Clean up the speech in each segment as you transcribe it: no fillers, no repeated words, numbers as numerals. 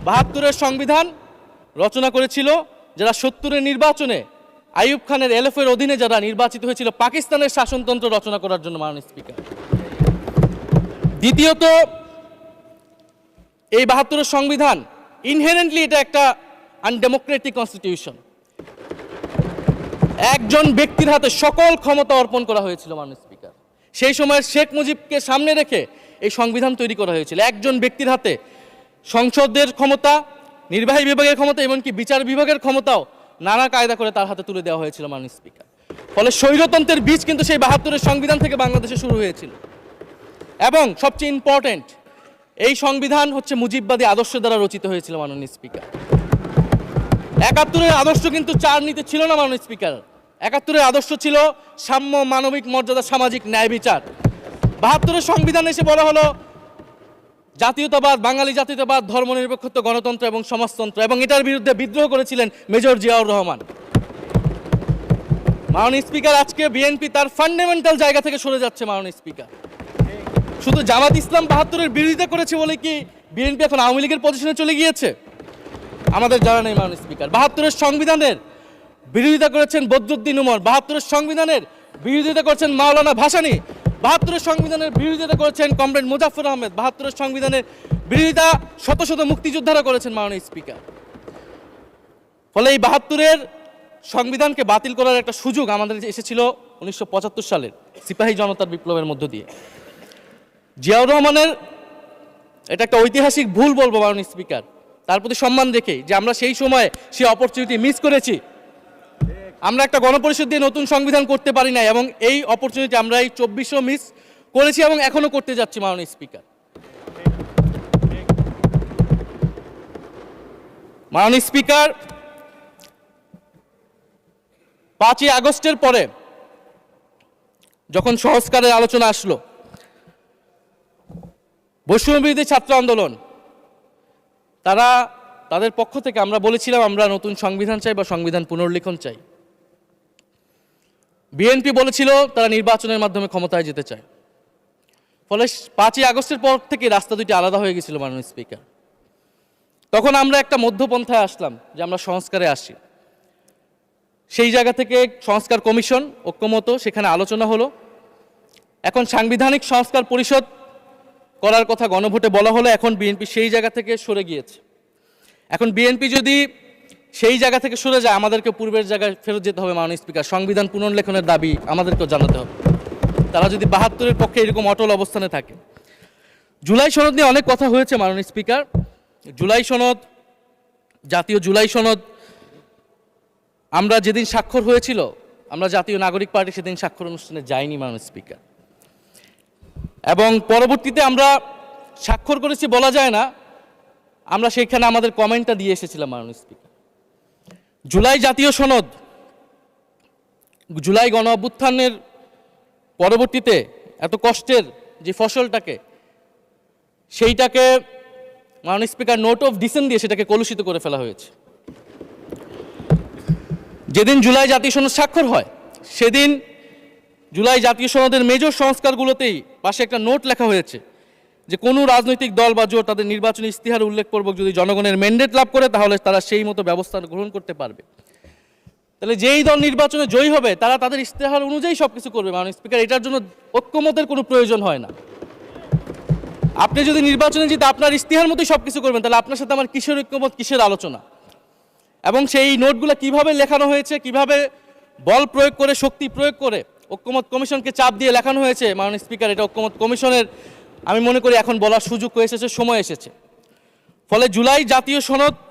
৭২-এর সংবিধান রচনা করেছিল যারা ৭০-এর নির্বাচনে আইয়ুব খানের এলএফের অধীনে যারা নির্বাচিত হয়েছিল পাকিস্তানের শাসনতন্ত্র রচনা করার জন্য মাননীয় স্পিকার। দ্বিতীয়ত, এই ৭২-এর সংবিধান ইনহেরেন্টলি এটা একটা আনডেমোক্রেটিক কনস্টিটিউশন। একজন ব্যক্তির হাতে সকল ক্ষমতা অর্পণ করা হয়েছিল মাননীয় স্পিকার। সেই সময় শেখ মুজিবকে সামনে রেখে এই সংবিধান তৈরি করা হয়েছিল। একজন ব্যক্তির হাতে সংসদের ক্ষমতা, নির্বাহী বিভাগের ক্ষমতা, এমনকি বিচার বিভাগের ক্ষমতাও নানা কায়দা করে তার হাতে তুলে দেওয়া হয়েছিল মাননীয় স্পিকার। ফলে স্বৈরতন্ত্রের বীজ কিন্তু সেই ৭২-এর সংবিধান থেকে বাংলাদেশে শুরু হয়েছিল। এবং সবচেয়ে ইম্পর্টেন্ট, এই সংবিধান হচ্ছে মুজিববাদী আদর্শ দ্বারা রচিত হয়েছিল মাননীয় স্পিকার। ৭১-এর আদর্শ কিন্তু চার নীতি ছিল না মাননীয় স্পিকার। ৭১-এর আদর্শ ছিল সাম্য, মানবিক মর্যাদা, সামাজিক ন্যায় বিচার। ৭২-এর সংবিধান এসে বলা হলো জাতীয়তাবাদ, বাঙালি জাতীয়তাবাদ, ধর্মনিরপেক্ষত্ব, গণতন্ত্র এবং সমাজতন্ত্র, এবং এটার বিরুদ্ধে বিদ্রোহ করেছিলেন মেজর জিয়াউর রহমান। মাননীয় স্পিকার, আজকে বিএনপি তার ফান্ডামেন্টাল জায়গা থেকে সরে যাচ্ছে মাননীয় স্পিকার। শুধু জামাত ইসলাম ৭২-এর বিরোধিতা করেছে বলে কি বিএনপি এখন আওয়ামী লীগের পজিশনে চলে গিয়েছে? আমাদের জানা নেই মাননীয় স্পিকার। ৭২-এর সংবিধানের বিরোধিতা করেছেন বদরুদ্দিন উমর, ৭২-এর সংবিধানের বিরোধিতা করেছেন মাওলানা ভাসানী, ৭২-এর সংবিধানের বিরোধিতা করেছেন কমরেড মুজাফফর আহমেদ, ৭২-এর সংবিধানের বিরোধিতা শত শত মুক্তিযোদ্ধারা করেছেন মাননীয় স্পিকার। ফলে এই ৭২-এর সংবিধানকে বাতিল করার একটা সুযোগ আমাদের এসেছিল ১৯৭৫ সালের সিপাহী জনতার বিপ্লবের মধ্য দিয়ে। জিয়াউর রহমানের এটা একটা ঐতিহাসিক ভুল বলবো মাননীয় স্পিকার, তার প্রতি সম্মান রেখে, যে আমরা সেই সময় সেই অপরচুনিটি মিস করেছি। আমরা একটা গণপরিষদ দিয়ে নতুন সংবিধান করতে পারি না, এবং এই অপরচুনিটি আমরা এই ২৪০০ মিস করেছি এবং এখনো করতে যাচ্ছি মাননীয় স্পিকার। মাননীয় স্পিকার, ৫ই আগস্টের পরে যখন সংস্কারের আলোচনা আসলো, বৈষম্যবিরোধী ছাত্র আন্দোলন তারা তাদের পক্ষ থেকে আমরা বলেছিলাম আমরা নতুন সংবিধান চাই বা সংবিধান পুনর্লিখন চাই। বিএনপি বলেছিল তারা নির্বাচনের মাধ্যমে ক্ষমতায় যেতে চায়। ফলে ৫ই আগস্টের পর থেকে রাস্তা দুটি আলাদা হয়ে গেছিল মাননীয় স্পিকার। তখন আমরা একটা মধ্যপন্থায় আসলাম যে আমরা সংস্কারে আসি। সেই জায়গা থেকে সংস্কার কমিশন ঐক্যমত, সেখানে আলোচনা হলো। এখন সাংবিধানিক সংস্কার পরিষদ করার কথা গণভোটে বলা হলো। এখন বিএনপি সেই জায়গা থেকে সরে গিয়েছে। এখন বিএনপি যদি সেই জায়গা থেকে সরে যায়, আমাদেরকে পূর্বের জায়গায় ফেরত যেতে হবে মাননীয় স্পিকার। সংবিধান পুনর্লেখনের দাবি আমাদেরকেও জানাতে হবে, তারা যদি ৭২-এর পক্ষে এরকম অটল অবস্থানে থাকে। জুলাই সনদ নিয়ে অনেক কথা হয়েছে মাননীয় স্পিকার। জুলাই সনদ, জাতীয় জুলাই সনদ, আমরা যেদিন স্বাক্ষর হয়েছিল, আমরা জাতীয় নাগরিক পার্টি সেদিন স্বাক্ষর অনুষ্ঠানে যাইনি মাননীয় স্পিকার, এবং পরবর্তীতে আমরা স্বাক্ষর করেছি বলা যায় না, আমরা সেখানে আমাদের কমেন্টটা দিয়ে এসেছিলাম মাননীয় স্পিকার। জুলাই জাতীয় সনদ, জুলাই গণ অভ্যুত্থানের পরবর্তীতে এত কষ্টের যে ফসলটাকে, সেইটাকে মাননীয় স্পিকার নোট অফ ডিসেন্ট দিয়ে সেটাকে কলুষিত করে ফেলা হয়েছে। যেদিন জুলাই জাতীয় সনদ স্বাক্ষর হয়, সেদিন জুলাই জাতীয় সনদের মেজর সংস্কারগুলোতেই পাশে একটা নোট লেখা হয়েছে যে কোনো রাজনৈতিক দল বা জোট তাদের নির্বাচনী ইস্তিহার উল্লেখপূর্বক যদি জনগণের ম্যান্ডেট লাভ করে, তাহলে তারা সেই মতো ব্যবস্থা গ্রহণ করতে পারবে। তাহলে যেই দল নির্বাচনে জয়ী হবে তারা তাদের ইস্তেহার অনুযায়ী সবকিছু করবে মাননীয় স্পিকার। এটার জন্য ঐক্যমতের কোনো প্রয়োজন হয় না। আপনি যদি নির্বাচনে জিতে আপনার ইস্তেহার মতোই সবকিছু করবেন, তাহলে আপনার সাথে আমার কিসের ঐক্যমত, কিসের আলোচনা? এবং সেই নোটগুলো কিভাবে লেখানো হয়েছে, কিভাবে বল প্রয়োগ করে, শক্তি প্রয়োগ করে ঐক্যমত কমিশনকে চাপ দিয়ে লেখানো হয়েছে মাননীয় স্পিকার, এটা ঐক্যমত কমিশনের আমি মনে করি এখন বলার সুযোগ হয়ে এসেছে, সময় এসেছে। ফলে জুলাই জাতীয় সনদকে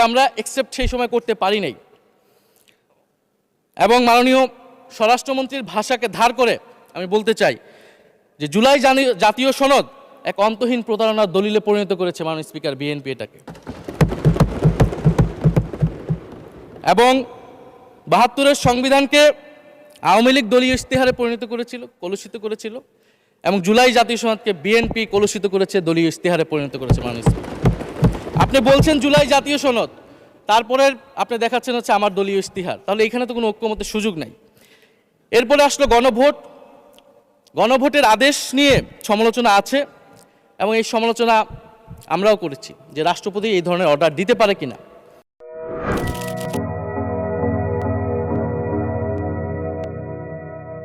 আমরা অ্যাকসেপ্ট সেই সময় করতে পারি নাই, এবং মাননীয় স্বরাষ্ট্রমন্ত্রীর ভাষাকে ধার করে আমি বলতে চাই যে জুলাই জাতীয় সনদ এক অন্তহীন প্রতারণার দলিলে পরিণত করেছে মাননীয় স্পিকার বিএনপি এটাকে। এবং ৭২-এর সংবিধানকে আওয়ামী লীগ দলীয় ইস্তেহারে পরিণত করেছিল, কলুষিত করেছিল, এবং জুলাই জাতীয় সনদকে বিএনপি কলুষিত করেছে, দলীয় ইস্তেহারে পরিণত করেছে মাননীয় স্পিকার। আপনি বলছেন জুলাই জাতীয় সনদ, তারপরে আপনি দেখাচ্ছেন হচ্ছে আমার দলীয় ইস্তিহার, তাহলে এখানে তো কোনো ঐক্যমতের সুযোগ নাই। এরপরে আসলো গণভোট। গণভোটের আদেশ নিয়ে সমালোচনা আছে, এবং এই সমালোচনা আমরাও করেছি যে রাষ্ট্রপতি এই ধরনের অর্ডার দিতে পারে কিনা।